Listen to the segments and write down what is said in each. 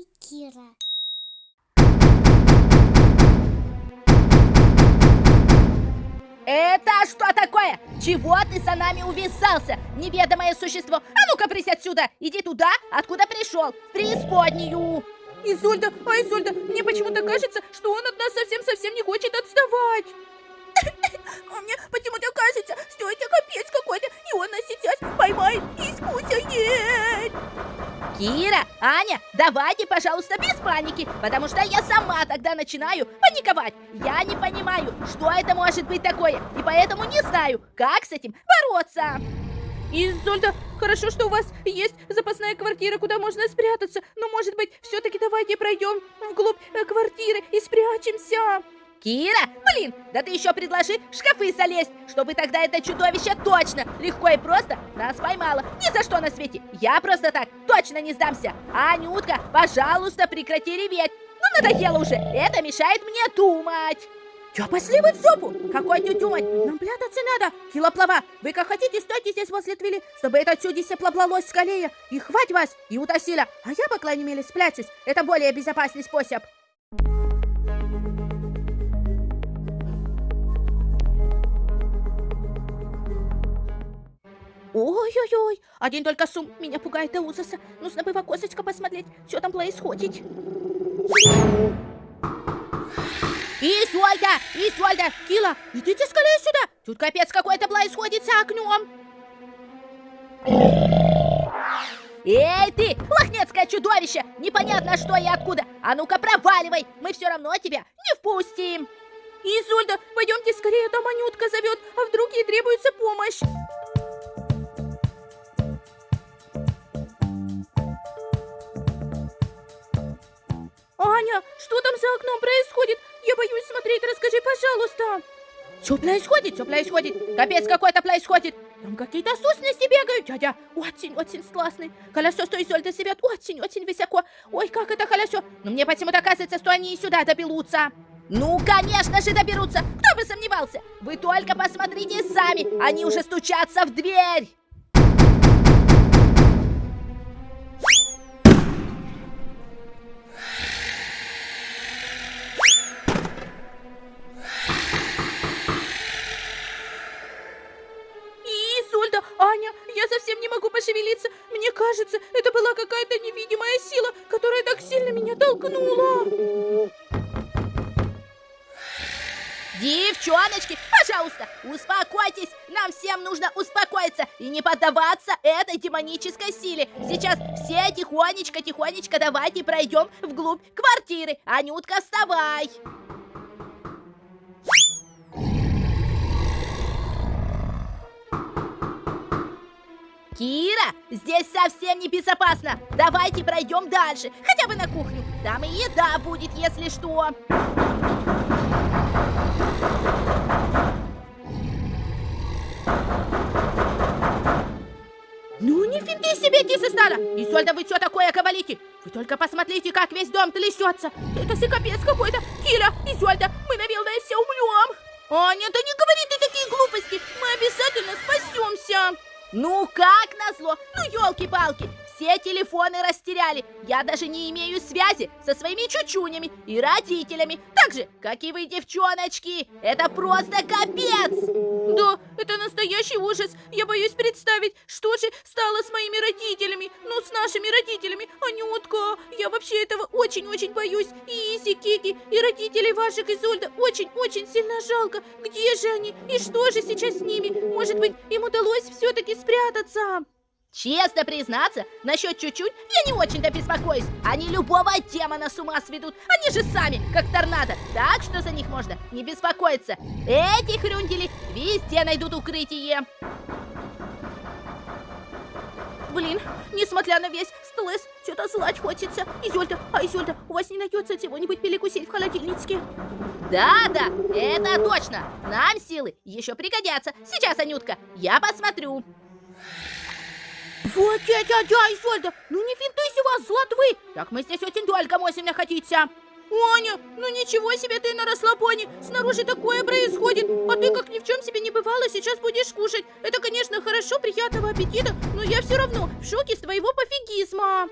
и Кира. Это что такое? Чего ты за нами увязался, неведомое существо? А ну-ка, брысь отсюда! Иди туда, откуда пришел, в преисподнюю! Изольда, Изольда, мне почему-то кажется, что он от нас совсем-совсем не хочет отставать. А мне почему-то кажется, что это капец какой-то, и он нас сейчас поймает и скусает. Кира, Аня, давайте, пожалуйста, без паники, потому что я сама тогда начинаю паниковать. Я не понимаю, что это может быть такое, и поэтому не знаю, как с этим бороться. Изольда, хорошо, что у вас есть запасная квартира, куда можно спрятаться, но, может быть, все-таки давайте пройдем вглубь квартиры и спрячемся. Кира, блин, да ты еще предложи в шкафы залезть, чтобы тогда это чудовище точно, легко и просто нас поймало. Ни за что на свете. Я просто так точно не сдамся. Анютка, пожалуйста, прекрати реветь. Ну надоело уже, это мешает мне думать. Чё, пошли вы в жопу? Какой тут думать? Нам прятаться надо. Хилоплава, вы как хотите, стойте здесь возле твили, чтобы это чудище плавлалось скорее. И хвать вас, и утащила. А я, по крайней мере, спрячусь. Это более безопасный способ. Ой-ой-ой, один только сум меня пугает до ужаса. Нужно бы в окошечко посмотреть, что там происходит. Изольда, Кила, идите скорее сюда. тут капец какой-то происходит за окном. Эй ты, лохнецкое чудовище, непонятно что и откуда. А ну-ка проваливай, мы все равно тебя не впустим. Изольда, пойдемте скорее, там Анютка зовет, а вдруг ей требуется помощь. Аня, что там за окном происходит? Я боюсь смотреть, расскажи, пожалуйста. Что происходит? Капец какой-то происходит. Там какие-то сущности бегают, дядя. Очень-очень классный. Колесо, что Изольда живет, очень-очень высоко. Ой, как это колесо. Но мне почему-то кажется, что они и сюда доберутся. Ну, конечно же доберутся. Кто бы сомневался? Вы только посмотрите сами. Они уже стучатся в дверь. Аня, я совсем не могу пошевелиться. Мне кажется, это была какая-то невидимая сила, которая так сильно меня толкнула. Девчоночки, пожалуйста, успокойтесь. Нам всем нужно успокоиться и не поддаваться этой демонической силе. Сейчас все тихонечко давайте пройдем вглубь квартиры. Анютка, вставай. Кира, здесь совсем небезопасно. Давайте пройдем дальше, хотя бы на кухню. Там и еда будет, если что. Ну, не финты себе, кисы стада! Изольда, вы что такое говорите? Вы только посмотрите, как весь дом трясется. Это же капец какой-то. Кира, Изольда, мы, наверное, все умрем. Аня, да не говори ты такие глупости. Мы обязательно спасемся. Ну как назло? Ну елки-палки, все телефоны растеряли. Я даже не имею связи со своими чучунями и родителями. Так же, как и вы, девчоночки. Это просто капец. Да, это настоящий ужас. Я боюсь представить, что же стало с моими родителями. Ну, с нашими родителями. Анютка, я вообще этого очень-очень боюсь. И Изи, Кики, и родителей ваших, Изольда, очень-очень сильно жалко. Где же они? И что же сейчас с ними? Может быть, им удалось все-таки спрятаться? Честно признаться, насчет чуть-чуть я не очень-то беспокоюсь. Они любого демона с ума сведут. Они же сами, как торнадо. Так что за них можно не беспокоиться. Эти хрюнтели везде найдут укрытие. Блин, несмотря на весь стресс, что-то злать хочется. Изольда, Изольда, у вас не найдется чего-нибудь перекусить в холодильнике? Да, это точно. Нам силы еще пригодятся. Сейчас, Анютка, я посмотрю. Вот дядя Изольда, ну не финтысь вас, златвы. Так мы здесь очень долго можем находиться. Аня, ну ничего себе ты на расслабоне. Снаружи такое происходит. А ты, как ни в чем себе не бывало, сейчас будешь кушать. Это, конечно, хорошо, приятного аппетита, но я все равно в шоке с твоего пофигизма.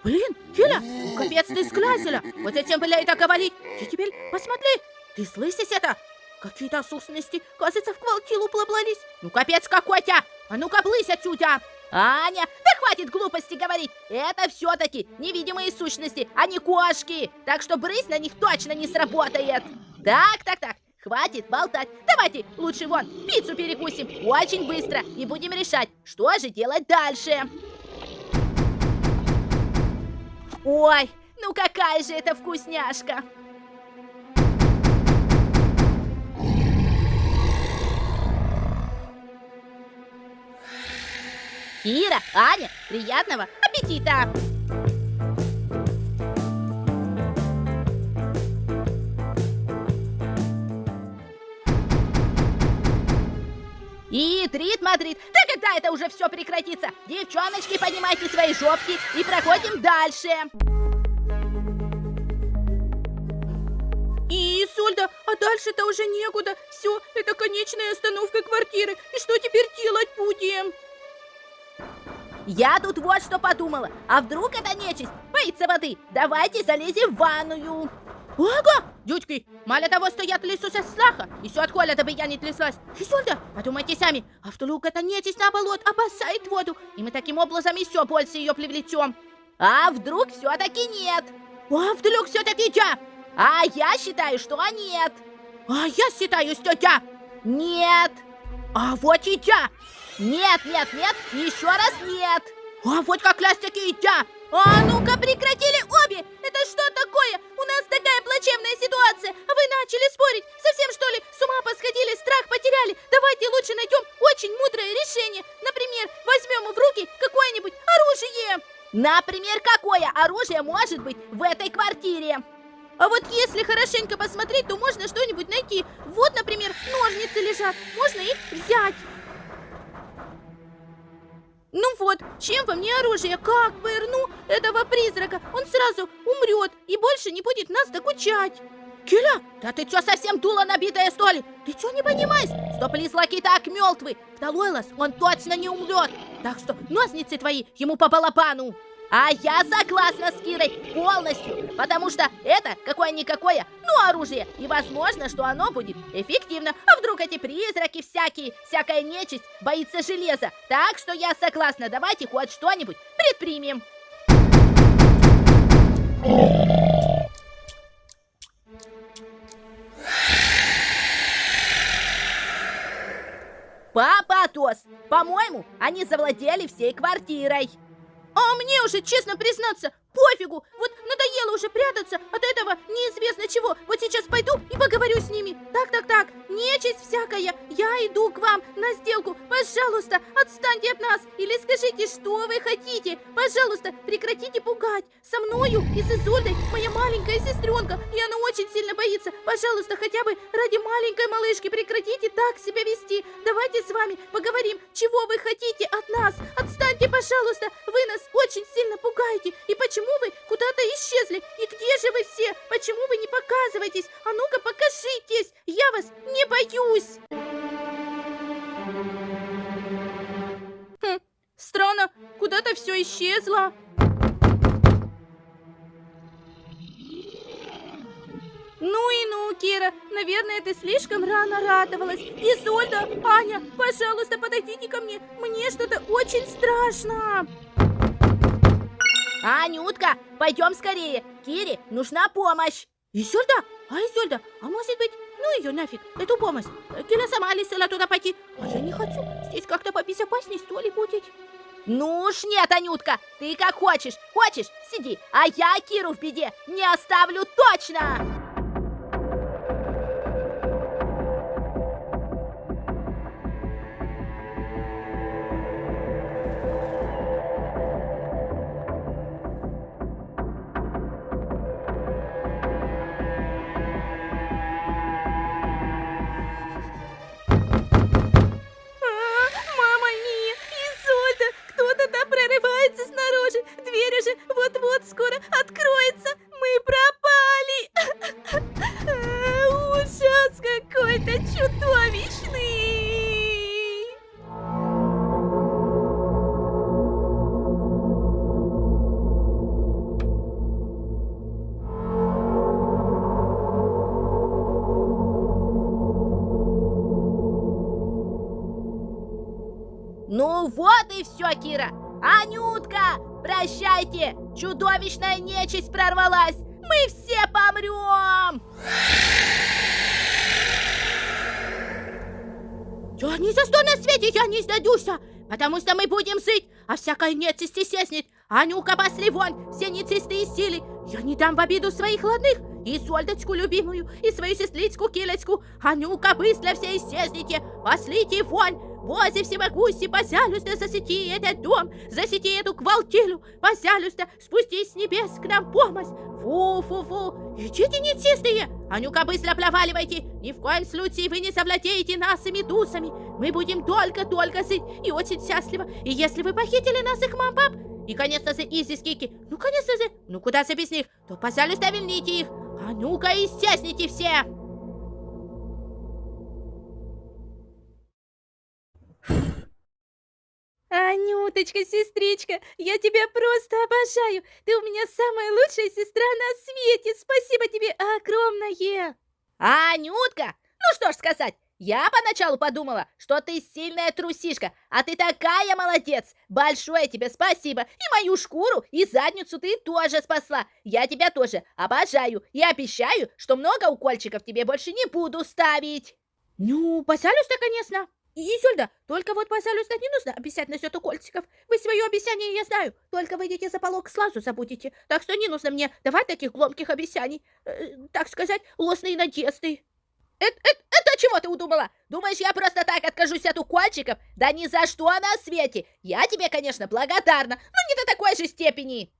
Блин, Киля, капец ты сглазила. Вот зачем было это говорить? Ты теперь посмотри, ты слышишь это? Какие-то сущности, кажется, в квартиру плаблались. Ну капец какой-то! А ну-ка блысь отсюда! Аня, да хватит глупости говорить! Это все-таки невидимые сущности, а не кошки! Так что брысь на них точно не сработает! Так, хватит болтать! Давайте лучше вон пиццу перекусим очень быстро и будем решать, что же делать дальше! Ой, ну какая же это вкусняшка! Кира, Аня, приятного аппетита! И трит, Мадрид, да когда это уже все прекратится? Девчоночки, поднимайте свои жопки и проходим дальше. И, Изольда, а дальше-то уже некуда. Все, это конечная остановка квартиры. И что теперь делать будем? Я тут вот что подумала. А вдруг это нечисть боится воды? Давайте залезем в ванную. Ага, дядьки, мало того, что я трясусь от страха, еще от холода бы я не тряслась. Изольда, подумайте сами, а вдруг это нечисть наоборот обоссает воду, и мы таким образом еще больше ее привлечем? А вдруг все-таки нет? А вдруг все-таки да? А я считаю, что нет. А я считаю, что да. Нет. А вот и да. Нет, еще раз нет. А вот как раз таки да. А ну-ка прекратили обе. Это что такое? У нас такая плачевная ситуация. А вы начали спорить. Совсем что ли? С ума посходили, страх потеряли. Давайте лучше найдем очень мудрое решение. Например, возьмем в руки какое-нибудь оружие. Например, какое оружие может быть в этой квартире? А вот если хорошенько посмотреть, то можно что-нибудь найти. Вот, например, ножницы лежат. Можно их взять. Ну вот, чем вам не оружие? Как пырну этого призрака, он сразу умрет и больше не будет нас докучать. Киля, да ты чё совсем дула набитая, что ли? Ты чё не понимаешь, что призраки так мёртвы? Второй раз он точно не умрет. Так что ножницы твои ему по балабану. А я согласна с Кирой полностью, потому что это какое-никакое, но оружие, и возможно, что оно будет эффективно. А вдруг эти призраки всякая нечисть боится железа? Так что я согласна, давайте хоть что-нибудь предпримем. Папа Атос, по-моему, они завладели всей квартирой. А мне уже, честно признаться, пофигу. Вот надоело уже прятаться от этого неизвестно чего. Вот сейчас пойду и поговорю с ними. Так, нечисть всякая, я иду к вам на сделку. Пожалуйста, отстаньте от нас. Или скажите, что вы хотите. Пожалуйста, прекратите пугать. Со мною и с Изольдой моя маленькая сестренка, и она очень сильно боится. Пожалуйста, хотя бы ради маленькой малышки прекратите так себя вести. Давайте с вами поговорим, чего вы хотите от нас. Отстаньте, пожалуйста, вы нас очень сильно пугаете. И почему вы куда-то исчезли? И где же вы все? Почему вы не показываетесь? А ну-ка покажитесь! Я вас не боюсь! Странно, куда-то все исчезло. Ну и ну, Кира, наверное, ты слишком рано радовалась. Изольда, Аня, пожалуйста, подойдите ко мне. Мне что-то очень страшно. Анютка, пойдем скорее. Кире нужна помощь. Изольда? Изольда? А может быть, ну ее нафиг, эту помощь. Кира сама решила туда пойти. А я не хочу. Здесь как-то побезопасней, что ли, будет. Ну уж нет, Анютка, ты как хочешь. Хочешь, сиди. А я Киру в беде не оставлю точно. Вот-вот скоро откроется. Мы пропали. Вот и все, Кира. Анютка, прощайте. Чудовищная нечисть прорвалась. Мы все помрем. Я ни за что на свете я не сдадусь, потому что мы будем жить, а всякой нечисти исчезнет. Анюка, пошли вон, все нечистые силы. Я не дам в обиду своих родных, и Сольдочку любимую, и свою сестричку Килечку. Анюка, быстро все исчезните, пошлите вон. Боже всемогущий, пожалуйста, засети этот дом, засети эту квартиру, пожалуйста, спустись с небес к нам помощь. Фу-фу-фу, идите нечистые. Анюка, быстро проваливайте, ни в коем случае вы не завладеете нашими душами. Мы будем только жить и очень счастливо. И если вы похитили наших мам-пап, и, конечно же, Изи с Кики, ну, конечно же, ну, куда же без них, то, пожалуйста, верните их. А ну-ка, исчезните все. Анюточка, сестричка, я тебя просто обожаю. Ты у меня самая лучшая сестра на свете. Спасибо тебе огромное. Анютка, ну что ж сказать. Я поначалу подумала, что ты сильная трусишка, а ты такая молодец. Большое тебе спасибо. И мою шкуру, и задницу ты тоже спасла. Я тебя тоже обожаю и обещаю, что много укольчиков тебе больше не буду ставить. Ну, пожалуйста, конечно. Изюльда, только вот, пожалуйста, не нужно обещать насчет укольчиков. Вы свое обещание, я знаю. Только выйдете за полог, сразу забудете. Так что не нужно мне давать таких громких обещаний. Так сказать, ложные надежды. Это чего ты удумала? Думаешь, я просто так откажусь от укольчиков? Да ни за что на свете. Я тебе, конечно, благодарна, но не до такой же степени.